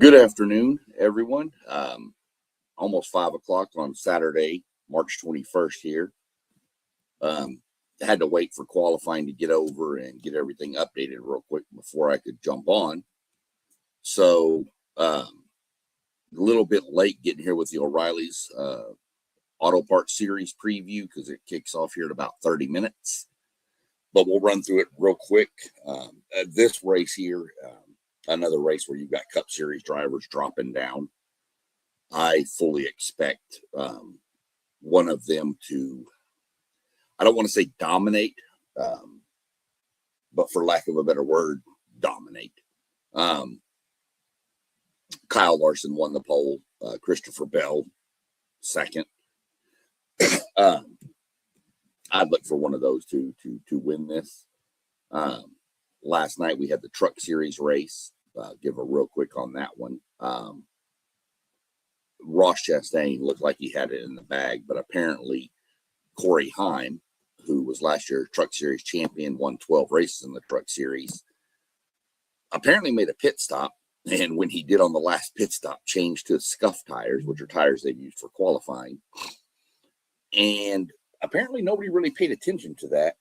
Good afternoon, everyone. Almost 5 o'clock on Saturday, March 21st here. Had to wait for qualifying to get over and get everything updated real quick before I could jump on. So, a little bit late getting here with the Oriley's Auto Parts Series preview because it kicks off here in about 30 minutes. But we'll run through it real quick. This race here, another race where you've got Cup Series drivers dropping down. I fully expect one of them to, I don't want to say dominate, but for lack of a better word, dominate. Kyle Larson won the pole, Christopher Bell second. I'd look for one of those two to win this. Last night we had the Truck Series race. Give a real quick on that one. Ross Chastain looked like he had it in the bag, but apparently Corey Heim, who was last year's Truck Series champion, won 12 races in the Truck Series, apparently made a pit stop. And when he did on the last pit stop, changed to scuff tires, which are tires they've used for qualifying. And apparently nobody really paid attention to that.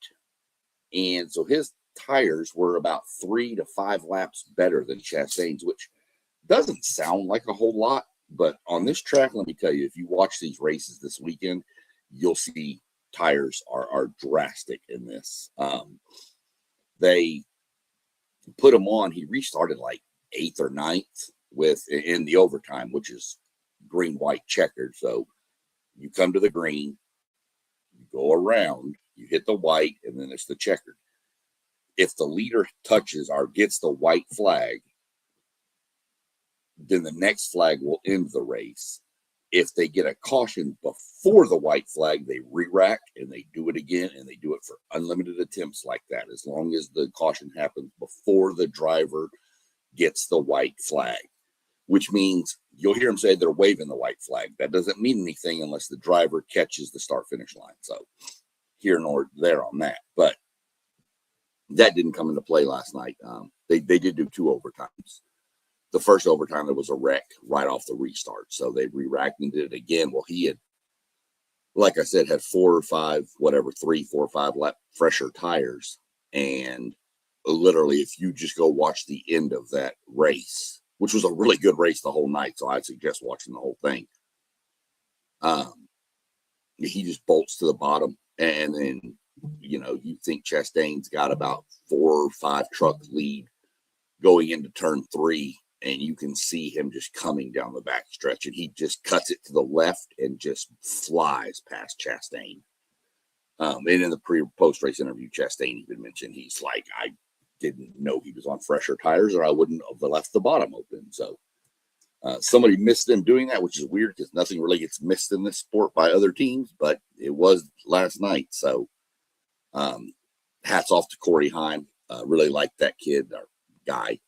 And so his tires were about 3 to 5 laps better than Chastain's, which doesn't sound like a whole lot. But on this track, let me tell you, if you watch these races this weekend, you'll see tires are drastic in this. They put him on. He restarted like 8th or 9th in the overtime, which is green, white, checkered. So you come to the green, you go around, you hit the white, and then it's the checkered. If the leader touches or gets the white flag, then the next flag will end the race. If they get a caution before the white flag, they re-rack and they do it again, and they do it for unlimited attempts like that, as long as the caution happens before the driver gets the white flag, which means you'll hear them say they're waving the white flag. That doesn't mean anything unless the driver catches the start-finish line. So here nor there on that. But that didn't come into play last night. They did do 2 overtimes. The first overtime, there was a wreck right off the restart. So they re-racked and did it again. Well, he had, like I said, had 4 or 5, whatever, 3, 4, 5 lap fresher tires. And literally, if you just go watch the end of that race, which was a really good race the whole night, so I'd suggest watching the whole thing. He just bolts to the bottom. And then, you think Chastain's got about 4 or 5 truck lead going into turn 3. And you can see him just coming down the back stretch, and he just cuts it to the left and just flies past Chastain. And in the post race interview, Chastain even mentioned he's like, I didn't know he was on fresher tires, or I wouldn't have left the bottom open. So somebody missed them doing that, which is weird because nothing really gets missed in this sport by other teams, but it was last night. So hats off to Corey Heim. Really like that kid or guy.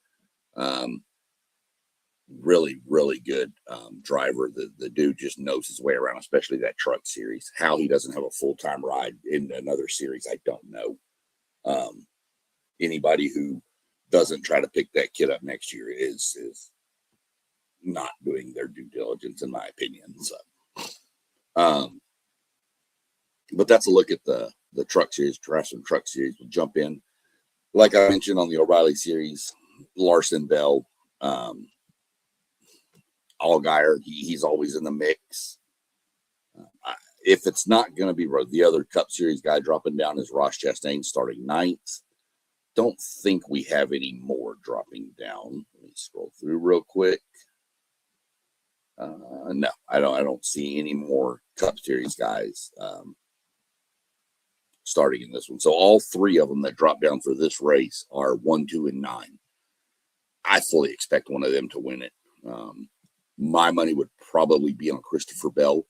Really, really good driver. The dude just knows his way around, especially that Truck Series. How he doesn't have a full-time ride in another series, I don't know. Anybody who doesn't try to pick that kid up next year is not doing their due diligence, in my opinion. So, but that's a look at the Truck Series, Truck Series. We'll jump in. Like I mentioned on the Oriley Series, Larson, Bell, Allgaier, he's always in the mix. If it's not going to be the other Cup Series guy dropping down is Ross Chastain starting 9th. Don't think we have any more dropping down. Let me scroll through real quick. No, I don't see any more Cup Series guys starting in this one. So all 3 of them that drop down for this race are 1, 2, and 9. I fully expect one of them to win it. My money would probably be on Christopher Bell.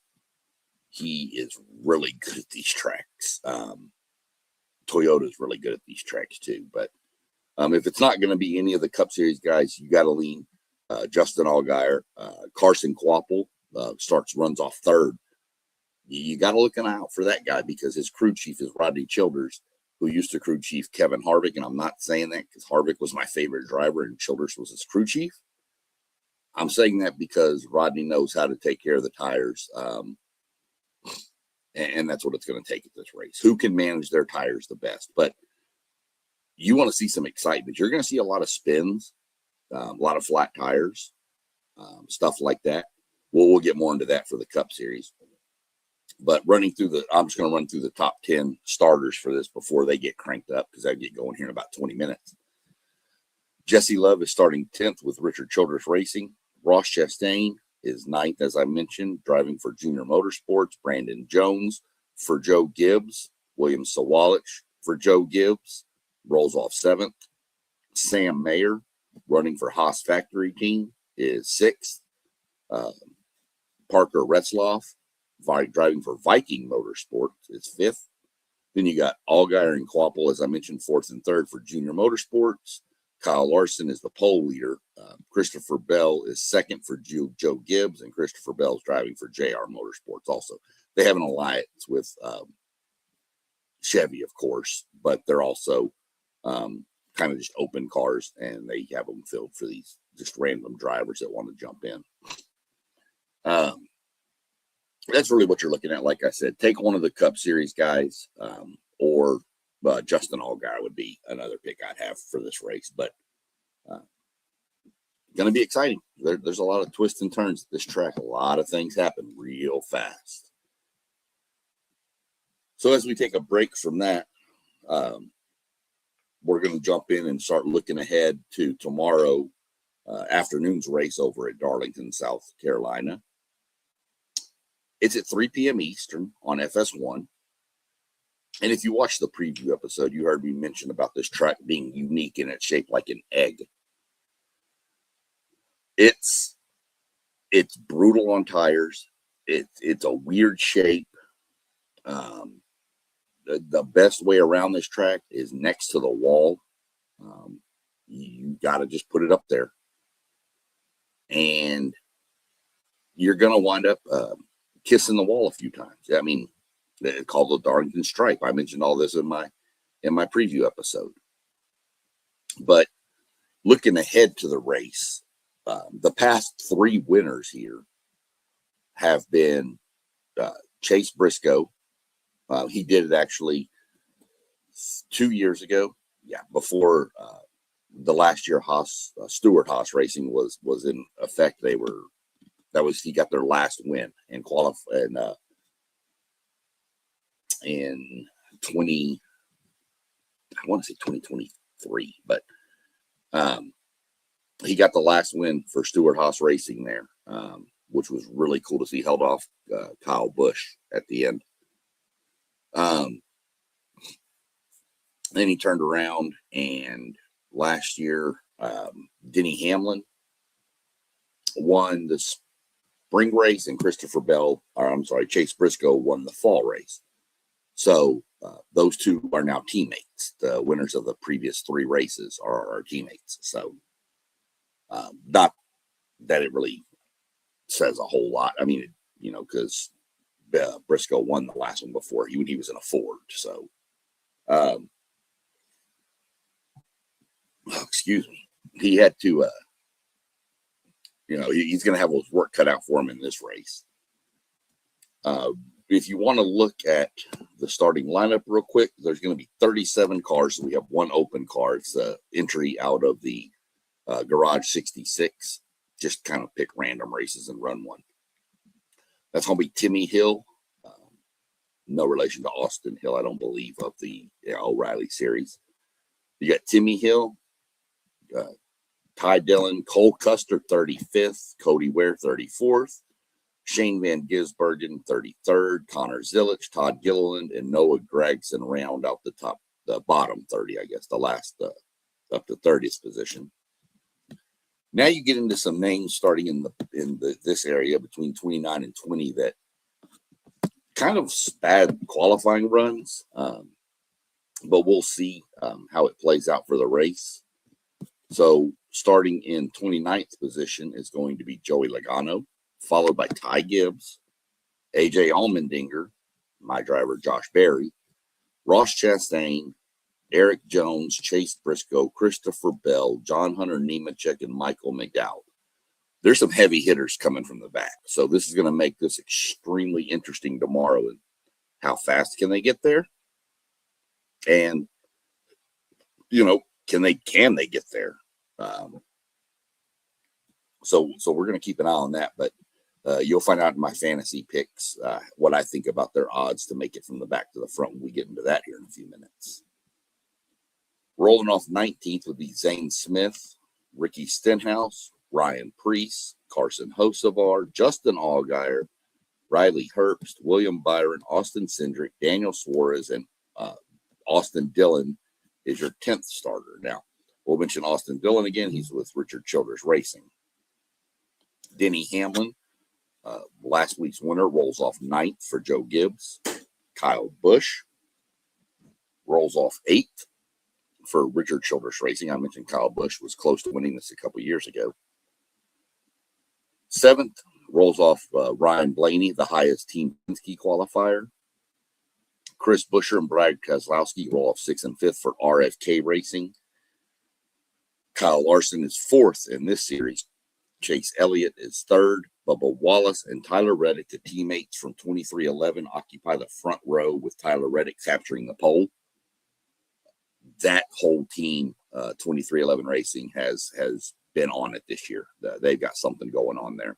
He is really good at these tracks. Toyota's really good at these tracks too. But if it's not going to be any of the Cup Series guys, you got to lean Justin Allgaier. Carson Kvapil runs off 3rd. You got to look out for that guy because his crew chief is Rodney Childers, who used to crew chief Kevin Harvick. And I'm not saying that because Harvick was my favorite driver and Childers was his crew chief. I'm saying that because Rodney knows how to take care of the tires. And that's what it's going to take at this race. Who can manage their tires the best? But you want to see some excitement. You're going to see a lot of spins, a lot of flat tires, stuff like that. We'll get more into that for the Cup Series. But I'm just going to run through the top 10 starters for this before they get cranked up, because I get going here in about 20 minutes. Jesse Love is starting 10th with Richard Childress Racing. Ross Chastain is 9th, as I mentioned, driving for Junior Motorsports. Brandon Jones for Joe Gibbs. William Sawalich for Joe Gibbs rolls off 7th. Sam Mayer, running for Haas Factory Team, is 6th. Parker Retzloff, driving for Viking Motorsports, is 5th. Then you got Allgaier and Quapple, as I mentioned, 4th and 3rd for Junior Motorsports. Kyle Larson is the pole leader. Christopher Bell is 2nd for Joe Gibbs, and Christopher Bell is driving for JR Motorsports also. They have an alliance with Chevy, of course, but they're also kind of just open cars, and they have them filled for these just random drivers that want to jump in. That's really what you're looking at. Like I said, take one of the Cup Series guys, or Justin Allgaier would be another pick I'd have for this race. But going to be exciting. There's a lot of twists and turns at this track. A lot of things happen real fast. So as we take a break from that, we're going to jump in and start looking ahead to tomorrow afternoon's race over at Darlington, South Carolina. It's at 3 p.m. Eastern on FS1. And if you watch the preview episode, you heard me mention about this track being unique and it's shaped like an egg. It's brutal on tires. It's a weird shape. The best way around this track is next to the wall. You got to just put it up there. And you're going to wind up kissing the wall a few times. I mean, it's called the Darlington Stripe. I mentioned all this in my preview episode. But looking ahead to the race, the past 3 winners here have been Chase Briscoe. He did it actually 2 years ago. Yeah, before the last year Stewart Haas Racing was in effect. He got their last win in in 2023, but he got the last win for Stewart Haas Racing there, which was really cool to see. Held off Kyle Busch at the end. Then he turned around, and last year Denny Hamlin won the spring race, and Chase Briscoe won the fall race. So those two are now teammates. The winners of the previous 3 races are our teammates. So not that it really says a whole lot. I mean, because Briscoe won the last one before. He was in a Ford. So, excuse me. He had to, he's going to have his work cut out for him in this race. If you want to look at the starting lineup real quick, there's going to be 37 cars. So we have 1 open car. It's the entry out of the Garage 66. Just kind of pick random races and run one. That's going to be Timmy Hill. No relation to Austin Hill, I don't believe, of the Oriley series. You got Timmy Hill, Ty Dillon, Cole Custer, 35th, Cody Ware, 34th. Shane Van Gisbergen, 33rd, Connor Zillich, Todd Gilliland, and Noah Gregson round out the bottom 30, I guess, the last up to 30th position. Now you get into some names starting in this area between 29 and 20 that kind of bad qualifying runs, but we'll see how it plays out for the race. So starting in 29th position is going to be Joey Logano, followed by Ty Gibbs, AJ Allmendinger, my driver Josh Berry, Ross Chastain, Eric Jones, Chase Briscoe, Christopher Bell, John Hunter Nemechek, and Michael McDowell. there's some heavy hitters coming from the back. So this is going to make this extremely interesting tomorrow. And how fast can they get there? And, can they get there? So we're going to keep an eye on that. But you'll find out in my fantasy picks what I think about their odds to make it from the back to the front when we get into that here in a few minutes. Rolling off 19th would be Zane Smith, Ricky Stenhouse, Ryan Preece, Carson Hocevar, Justin Allgaier, Riley Herbst, William Byron, Austin Cindric, Daniel Suarez, and Austin Dillon is your 10th starter. Now, we'll mention Austin Dillon again. He's with Richard Childress Racing. Denny Hamlin, last week's winner, rolls off 9th for Joe Gibbs. Kyle Busch rolls off 8th for Richard Childress Racing. I mentioned Kyle Busch was close to winning this a couple years ago. 7th rolls off Ryan Blaney, the highest Team Penske qualifier. Chris Buescher and Brad Keselowski roll off 6th and 5th for RFK Racing. Kyle Larson is 4th in this series. Chase Elliott is 3rd. Bubba Wallace and Tyler Reddick, the teammates from 2311, occupy the front row with Tyler Reddick capturing the pole. That whole team, 2311 Racing, has been on it this year. They've got something going on there.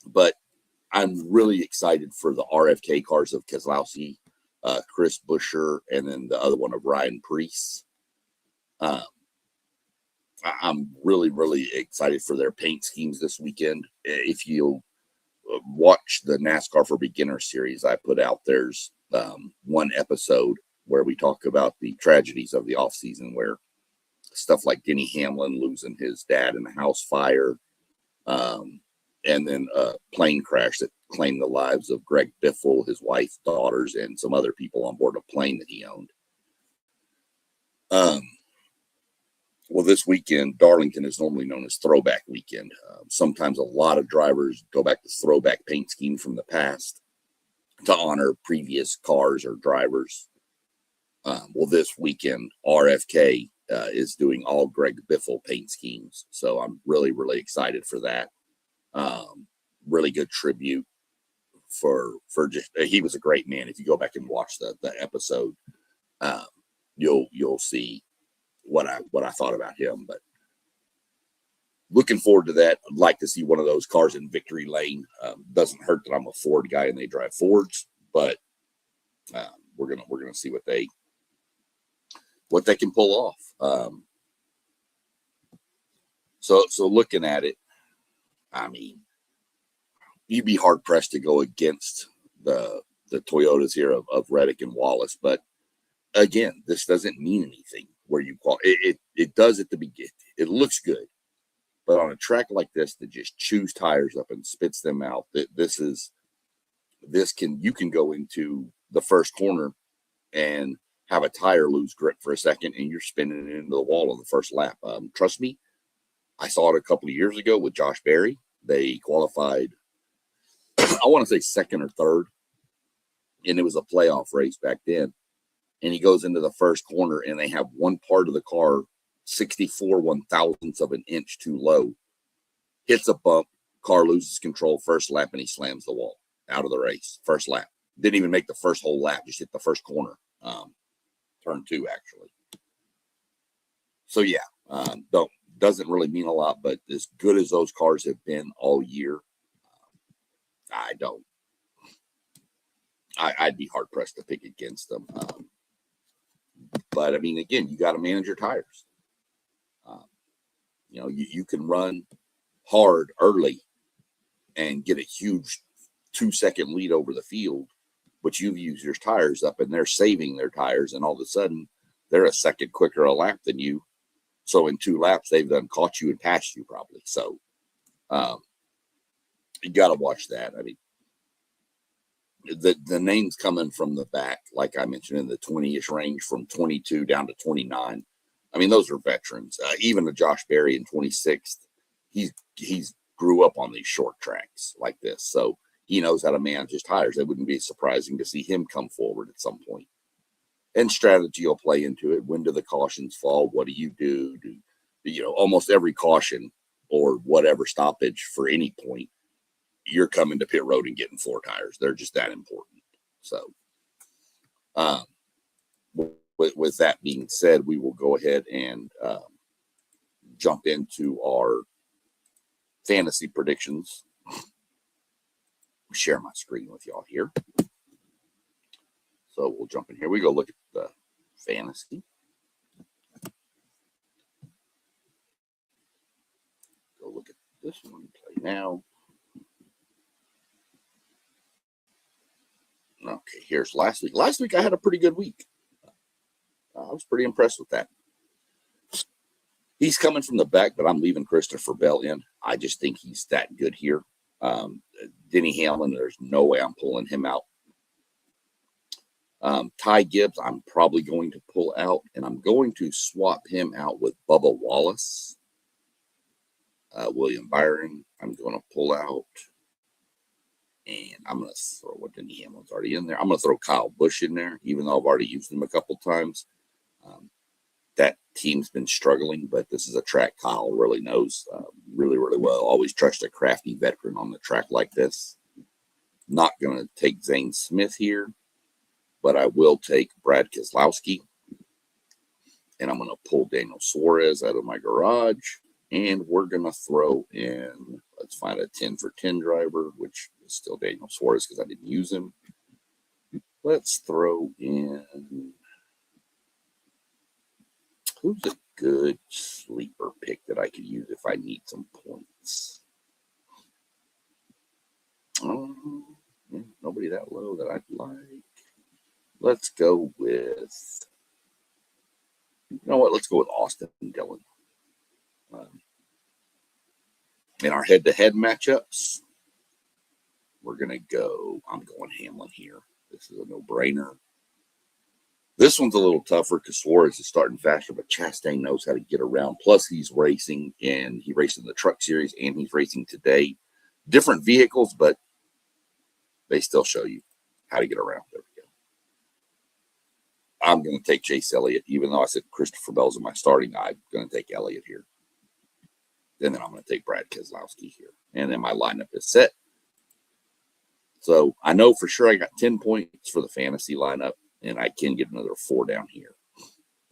But I'm really excited for the RFK cars of Keselowski, Chris Buescher, and then the other one of Ryan Preece. I'm really, really excited for their paint schemes this weekend. If you watch the NASCAR for Beginners series I put out, there's one episode where we talk about the tragedies of the offseason, where stuff like Denny Hamlin losing his dad in a house fire, and then a plane crash that claimed the lives of Greg Biffle, his wife, daughters, and some other people on board a plane that he owned. Well, this weekend, Darlington is normally known as Throwback Weekend. Sometimes a lot of drivers go back to throwback paint scheme from the past to honor previous cars or drivers. Well, this weekend, RFK is doing all Greg Biffle paint schemes. So I'm really, really excited for that. Really good tribute for just, he was a great man. If you go back and watch the episode, you'll see what I thought about him. But looking forward to that. I'd like to see one of those cars in victory lane. Doesn't hurt that I'm a Ford guy and they drive Fords, but we're gonna see what they can pull off. So looking at it, I mean, you'd be hard pressed to go against the Toyotas here of Reddick and Wallace. But again, this doesn't mean anything where you call it does at the beginning. It looks good, but on a track like this that just chews tires up and spits them out, you can go into the first corner and have a tire lose grip for a second and you're spinning it into the wall on the first lap. Trust me, I saw it a couple of years ago with Josh Berry. They qualified, I want to say second or third, and it was a playoff race back then. And he goes into the first corner and they have one part of the car 64 1/1000ths of an inch too low. Hits a bump, car loses control first lap, and he slams the wall out of the race. First lap. Didn't even make the first whole lap, just hit the first corner. Turn 2, actually. So, yeah, doesn't really mean a lot, but as good as those cars have been all year, I'd be hard pressed to pick against them. But I mean, again, you got to manage your tires. You can run hard early and get a huge 2-second lead over the field, but you've used your tires up and they're saving their tires, and all of a sudden they're a second quicker a lap than you. So in 2 laps, they've done caught you and passed you probably. So you got to watch that. I mean, the names coming from the back, like I mentioned, in the 20-ish range from 22 down to 29. I mean, those are veterans. Even the Josh Berry in 26th, he's grew up on these short tracks like this. So he knows how to manage his tires. It wouldn't be surprising to see him come forward at some point. And, and, strategy will play into it. When do the cautions fall? What do you do? Do almost every caution or whatever stoppage for any point, you're coming to pit road and getting floor tires. They're just that important. So, with that being said, we will go ahead and jump into our fantasy predictions. Share my screen with y'all here. So we'll jump in here. We go look at the fantasy. Go look at this one. Play now. Okay, here's last week. Last week I had a pretty good week. I was pretty impressed with that. He's coming from the back, but I'm leaving Christopher Bell in. I just think he's that good here. Denny Hamlin, there's no way I'm pulling him out. Ty Gibbs, I'm probably going to pull out, and I'm going to swap him out with Bubba Wallace. William Byron, I'm going to pull out. And I'm going to throw what Denny Hamlin's already in there. I'm going to throw Kyle Busch in there, even though I've already used him a couple times. That team's been struggling, but this is a track Kyle really knows really, really well. Always trust a crafty veteran on the track like this. Not going to take Zane Smith here, but I will take Brad Keselowski. And I'm going to pull Daniel Suarez out of my garage. And we're going to throw in, let's find a 10 for 10 driver, which is still Daniel Suarez because I didn't use him. Let's throw in, who's a good sleeper pick that I could use if I need some points? Nobody that low that I'd like. Let's go with, let's go with Austin Dillon. In our head-to-head matchups, we're going to go, I'm going Hamlin here. This is a no-brainer. This one's a little tougher because Suarez is starting faster, but Chastain knows how to get around. Plus, he's racing, and he raced in the Truck Series, and he's racing today. Different vehicles, but they still show you how to get around. There we go. I'm going to take Chase Elliott, even though I said Christopher Bell's in my starting. I'm going to take Elliott here. And then I'm going to take Brad Keselowski here. And then my lineup is set. So I know for sure I got 10 points for the fantasy lineup, and I can get another 4 down here.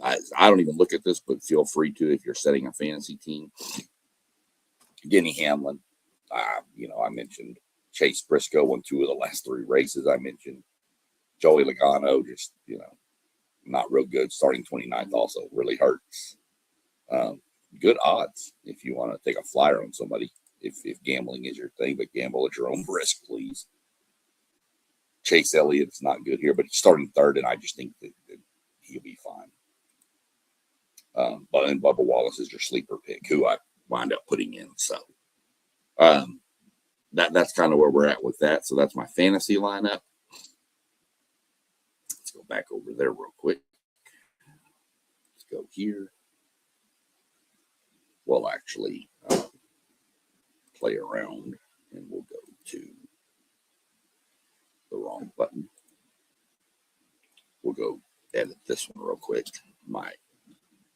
I don't even look at this, but feel free to if you're setting a fantasy team. Denny Hamlin. I mentioned Chase Briscoe won 2 of the last 3 races. I mentioned Joey Logano, just, not real good. Starting 29th also really hurts. Good odds if you want to take a flyer on somebody, if gambling is your thing, but gamble at your own risk, please. Chase Elliott is not good here, but he's starting 3rd, and I just think that he'll be fine. But Bubba Wallace is your sleeper pick, who I wind up putting in. So that's kind of where we're at with that. So that's my fantasy lineup. Let's go back over there real quick. Let's go here. We'll actually play around, and we'll go to the wrong button. We'll go edit this one real quick. My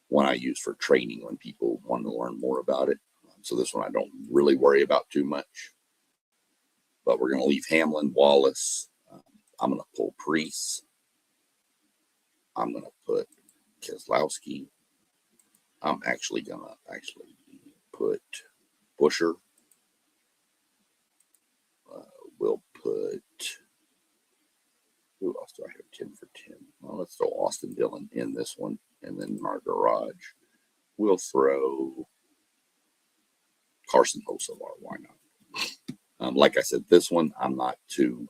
one I use for training when people want to learn more about it. So this one I don't really worry about too much. But we're going to leave Hamlin, Wallace. I'm going to pull Priest. I'm going to put Keselowski. I'm actually going to put Buscher. We'll put, who else do I have 10 for 10? Well, let's throw Austin Dillon in this one. And then in our garage, we'll throw Carson Hocevar. Why not? Like I said, this one I'm not too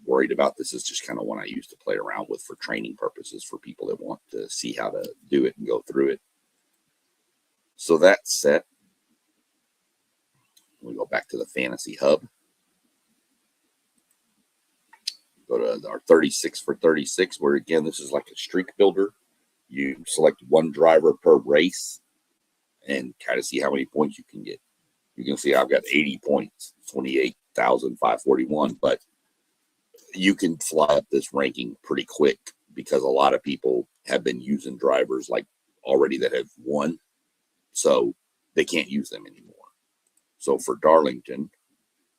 worried about. This is just kind of one I used to play around with for training purposes for people that want to see how to do it and go through it. So that's set. We go back to the Fantasy Hub. Go to our 36 for 36, where again, this is like a streak builder. You select one driver per race and kind of see how many points you can get. You can see I've got 80 points, 28,541, but you can fly up this ranking pretty quick because a lot of people have been using drivers like already that have won. So they can't use them anymore. So for Darlington,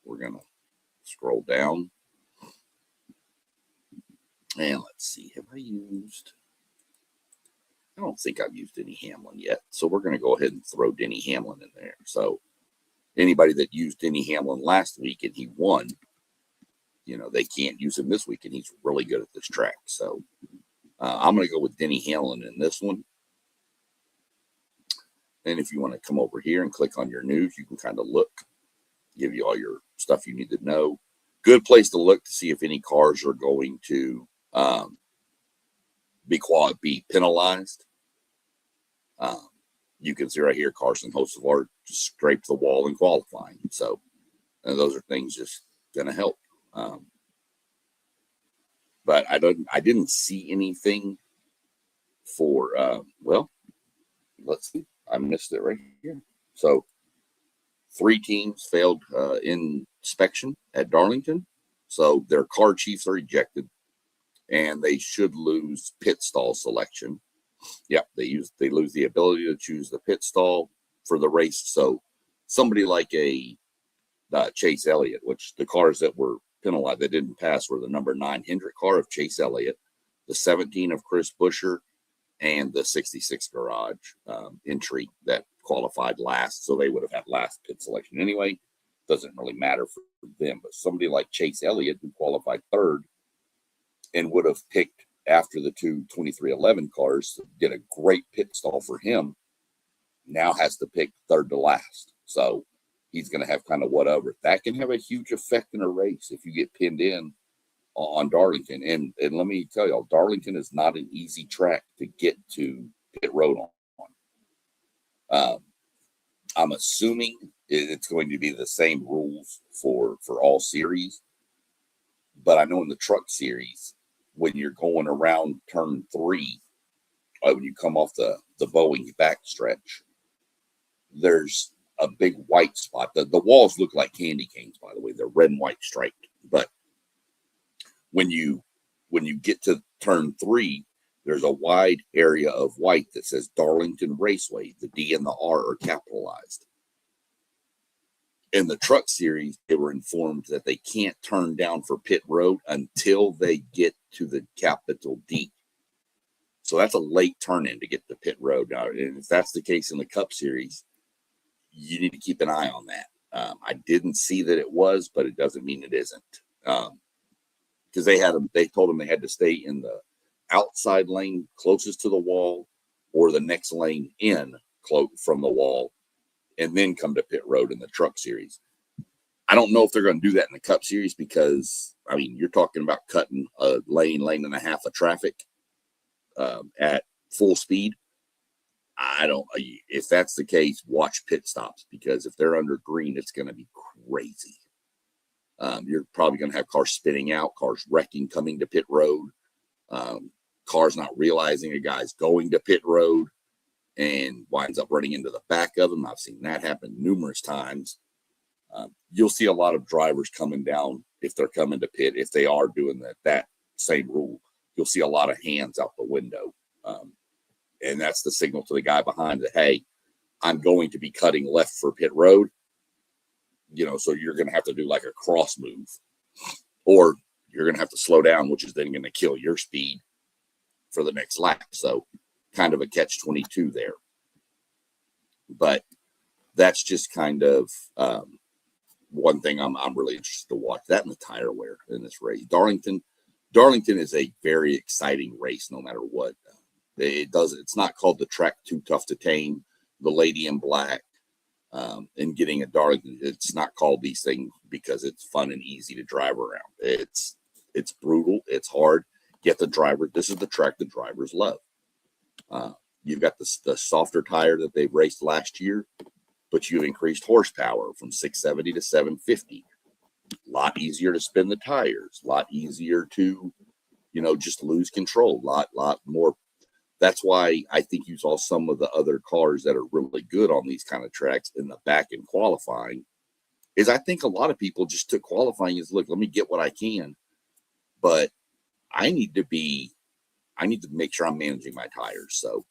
we're going to scroll down. And let's see, have I used... I don't think I've used Denny Hamlin yet. So we're going to go ahead and throw Denny Hamlin in there. So anybody that used Denny Hamlin last week and he won, you know, they can't use him this week, and he's really good at this track. So I'm going to go with Denny Hamlin in this one. And if you want to come over here and click on your news, you can kind of look, give you all your stuff you need to know. Good place to look to see if any cars are going to be penalized. You can see right here, Carson Hocevar scraped the wall in qualifying. So, and those are things just going to help. But I didn't see anything for, well, let's see. I missed it right here. So 3 teams failed inspection at Darlington. So their car chiefs are ejected, and they should lose pit stall selection. Yep, they lose the ability to choose the pit stall for the race. So somebody like a Chase Elliott, which the cars that were penalized that didn't pass were the number 9 Hendrick car of Chase Elliott, the 17 of Chris Buescher, and the 66 garage entry that qualified last. So they would have had last pit selection anyway. Doesn't really matter for them. But somebody like Chase Elliott, who qualified 3rd and would have picked after the 2 2311 cars, did a great pit stall for him, now has to pick 3rd to last. So he's going to have kind of whatever. That can have a huge effect in a race if you get pinned in on Darlington. And let me tell y'all, Darlington is not an easy track to get to pit road on. I'm assuming it's going to be the same rules for all series. But I know in the truck series, when you're going around turn 3, when you come off the Boeing backstretch, there's a big white spot. The walls look like candy canes, by the way. They're red and white striped. But when you get to turn 3, there's a wide area of white that says Darlington Raceway. The D and the R are capitalized. In the truck series, they were informed that they can't turn down for pit road until they get to the capital D. So that's a late turn in to get to pit road. Now, and if that's the case in the Cup series, you need to keep an eye on that. I didn't see that it was, but it doesn't mean it isn't. Because they told them they had to stay in the outside lane closest to the wall, or the next lane in from the wall, and then come to pit road in the truck series. I don't know if they're going to do that in the Cup series, because I mean, you're talking about cutting a lane and a half of traffic at full speed. If that's the case, watch pit stops, because if they're under green, it's going to be crazy. You're probably going to have cars spinning out, cars wrecking, coming to pit road, cars not realizing a guy's going to pit road and winds up running into the back of them. I've seen that happen numerous times. You'll see a lot of drivers coming down if they're coming to pit. If they are doing that same rule, you'll see a lot of hands out the window. And that's the signal to the guy behind that, hey, I'm going to be cutting left for pit road. You know, so you're going to have to do like a cross move, or you're going to have to slow down, which is then going to kill your speed for the next lap. So kind of a catch-22 there. But that's just kind of one thing I'm really interested to watch. That and the tire wear in this race. Darlington is a very exciting race, no matter what. It's not called the track Too Tough to Tame, the Lady in Black, and getting a Darlington. It's not called these things because it's fun and easy to drive around. It's brutal. It's hard. Yet this is the track the drivers love. You've got the softer tire that they raced last year, but you've increased horsepower from 670 to 750. A lot easier to spin the tires. A lot easier to, just lose control. Lot more. That's why I think you saw some of the other cars that are really good on these kind of tracks in the back in qualifying. Is I think a lot of people just took qualifying as, look, let me get what I can, but I need to make sure I'm managing my tires. So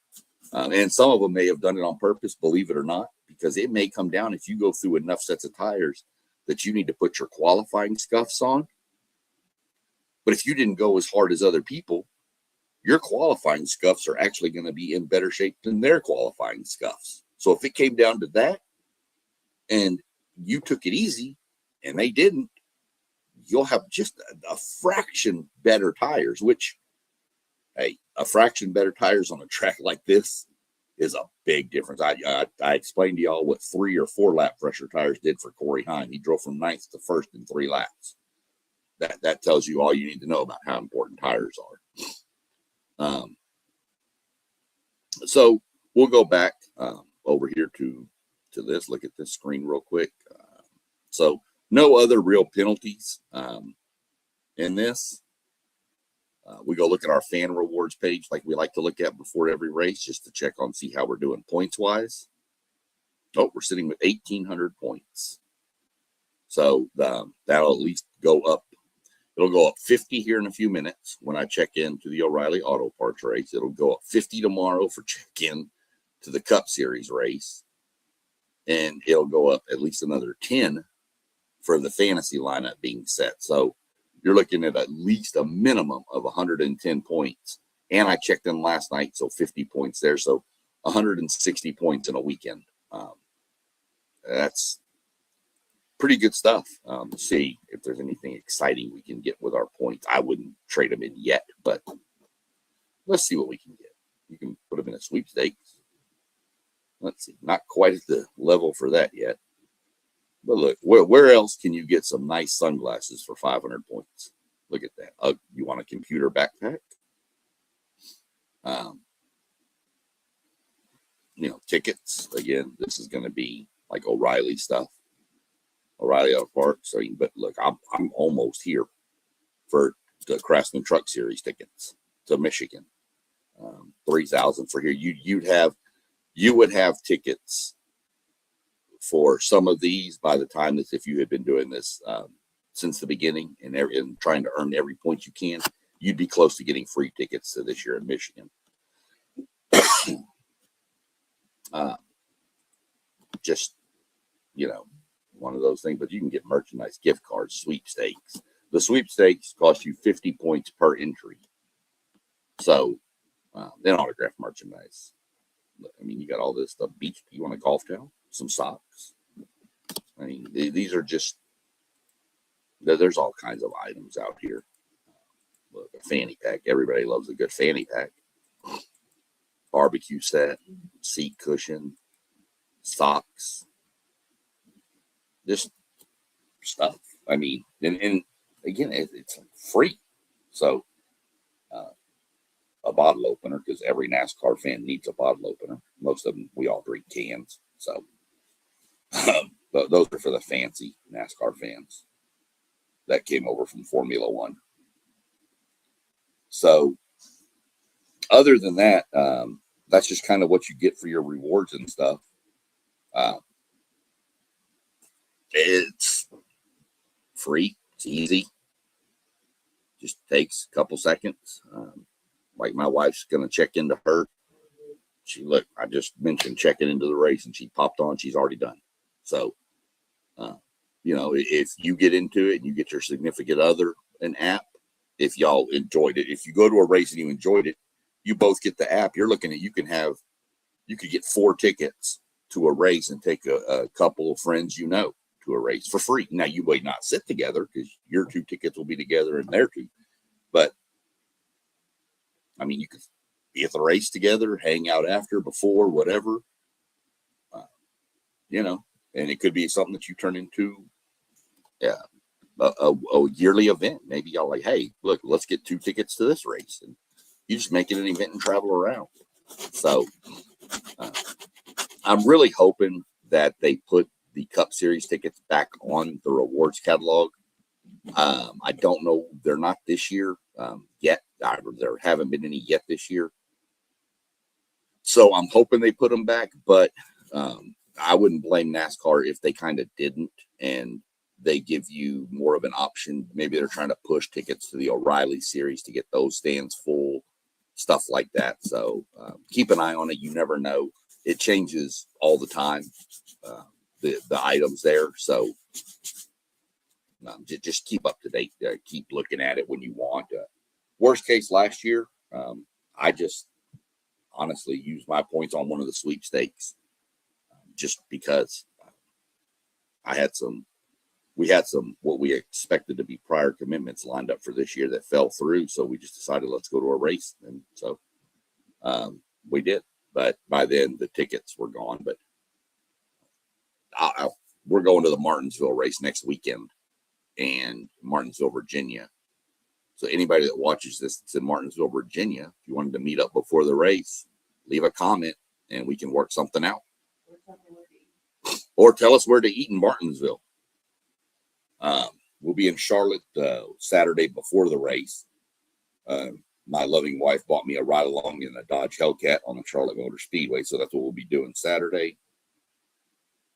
And some of them may have done it on purpose, believe it or not, because it may come down if you go through enough sets of tires that you need to put your qualifying scuffs on. But if you didn't go as hard as other people, your qualifying scuffs are actually going to be in better shape than their qualifying scuffs. So if it came down to that and you took it easy and they didn't, you'll have just a fraction better tires, which, hey, a fraction better tires on a track like this is a big difference. I explained to y'all what 3 or 4 lap pressure tires did for Corey Heim. He drove from 9th to 1st in 3 laps. That tells you all you need to know about how important tires are. So we'll go back over here to this. Look at this screen real quick. So no other real penalties in this. We go look at our fan rewards page like we like to look at before every race just to check on, see how we're doing points wise. Oh, we're sitting with 1,800 points. So that'll at least go up. It'll go up 50 here in a few minutes when I check into the Oriley Auto Parts race. It'll go up 50 tomorrow for check-in to the Cup Series race. And it'll go up at least another 10 for the fantasy lineup being set. So you're looking at least a minimum of 110 points. And I checked in last night, so 50 points there. So 160 points in a weekend. That's pretty good stuff. See if there's anything exciting we can get with our points. I wouldn't trade them in yet, but let's see what we can get. You can put them in a sweepstakes. Let's see, not quite at the level for that yet. But look, where else can you get some nice sunglasses for 500 points? Look at that. You want a computer backpack? Tickets. Again, this is going to be like Oriley stuff. O'Reilly Auto Parts. But look, I'm almost here for the Craftsman Truck Series tickets to Michigan. 3,000 for here. You would have tickets for some of these by the time that if you had been doing this since the beginning and trying to earn every point you can, you'd be close to getting free tickets to this year in Michigan. Just one of those things, but you can get merchandise, gift cards, sweepstakes. The sweepstakes cost you 50 points per entry. So then autograph merchandise. I mean, you got all this stuff. Beach, you want a golf towel? Some socks? I mean, these are just, there's all kinds of items out here. Look, a fanny pack. Everybody loves a good fanny pack. Barbecue set, seat cushion, socks. Just stuff. I mean, and again, it's free. So a bottle opener, because every NASCAR fan needs a bottle opener. Most of them, we all drink cans. So those are for the fancy NASCAR fans that came over from Formula One. So other than that, that's just kind of what you get for your rewards and stuff. It's free. It's easy. Just takes a couple seconds. Like my wife's going to check into her. I just mentioned checking into the race and she popped on. She's already done. So, if you get into it and you get your significant other an app, if y'all enjoyed it, if you go to a race and you enjoyed it, you both get the app. You're looking at, you could get 4 tickets to a race and take a couple of friends, to a race for free. Now you may not sit together because your 2 tickets will be together and their 2, but I mean, you could be at the race together, hang out after, before, whatever, and it could be something that you turn into a yearly event. Maybe y'all like, hey, look, let's get 2 tickets to this race, and you just make it an event and travel around. So I'm really hoping that they put the Cup Series tickets back on the rewards catalog. I don't know. They're not this year yet. There haven't been any yet this year. So I'm hoping they put them back, but I wouldn't blame NASCAR if they kind of didn't, and they give you more of an option. Maybe they're trying to push tickets to the Oriley Series to get those stands full. stuff like that. So keep an eye on it. You never know. It changes all the time, the items there. So just keep up to date. Keep looking at it when you want. Worst case last year, I just honestly used my points on one of the sweepstakes just because we had some what we expected to be prior commitments lined up for this year that fell through. So we just decided let's go to a race. And so we did. But by then the tickets were gone. But we're going to the Martinsville race next weekend in Martinsville, Virginia. So anybody that watches this that's in Martinsville, Virginia, if you wanted to meet up before the race, leave a comment and we can work something out. Or tell us where to eat in Martinsville. We'll be in Charlotte Saturday before the race. My loving wife bought me a ride along in a Dodge Hellcat on the Charlotte Motor Speedway. So that's what we'll be doing Saturday.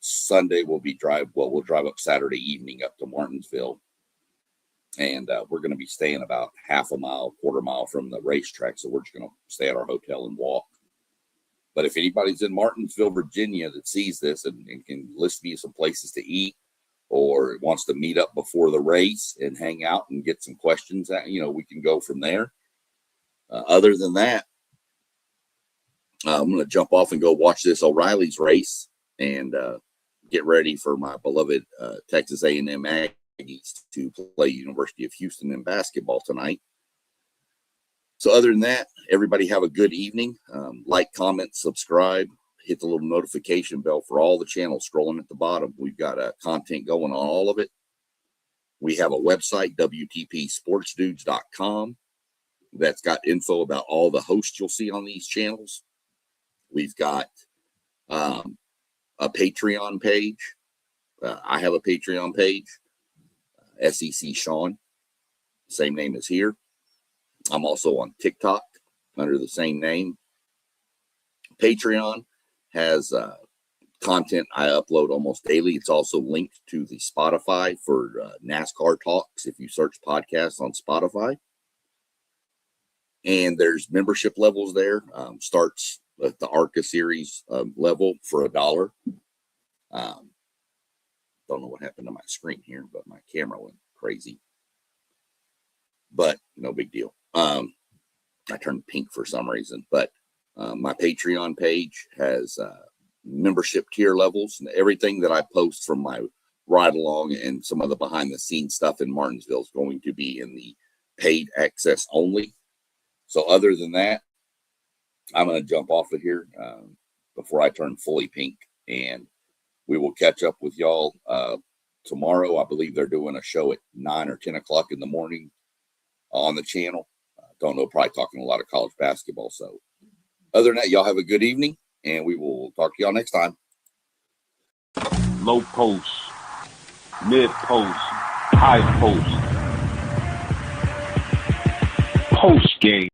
Sunday we'll drive up Saturday evening up to Martinsville. And we're going to be staying about half a mile, quarter mile from the racetrack. So we're just going to stay at our hotel and walk. But if anybody's in Martinsville, Virginia that sees this and can list me some places to eat or wants to meet up before the race and hang out and get some questions, we can go from there. Other than that, I'm going to jump off and go watch this Oriley's race and get ready for my beloved Texas A&M Aggies to play University of Houston in basketball tonight. So other than that, everybody have a good evening. Like, comment, subscribe, hit the little notification bell for all the channels scrolling at the bottom. We've got content going on all of it. We have a website, WTPSportsDudes.com. That's got info about all the hosts you'll see on these channels. We've got a Patreon page. I have a Patreon page, SEC Sean, same name as here. I'm also on TikTok under the same name. Patreon has content I upload almost daily. It's also linked to the Spotify for NASCAR talks if you search podcasts on Spotify. And there's membership levels there. Starts at the ARCA series level for $1. Don't know what happened to my screen here, but my camera went crazy. But no big deal. I turned pink for some reason. But my Patreon page has membership tier levels, and everything that I post from my ride along and some of the behind the scenes stuff in Martinsville is going to be in the paid access only. So other than that, I'm going to jump off of here before I turn fully pink, and we will catch up with y'all tomorrow. I believe they're doing a show at 9 or 10 o'clock in the morning on the channel. Don't know, probably talking a lot of college basketball. So other than that, y'all have a good evening, and we will talk to y'all next time. Low post, mid post, high post, post game.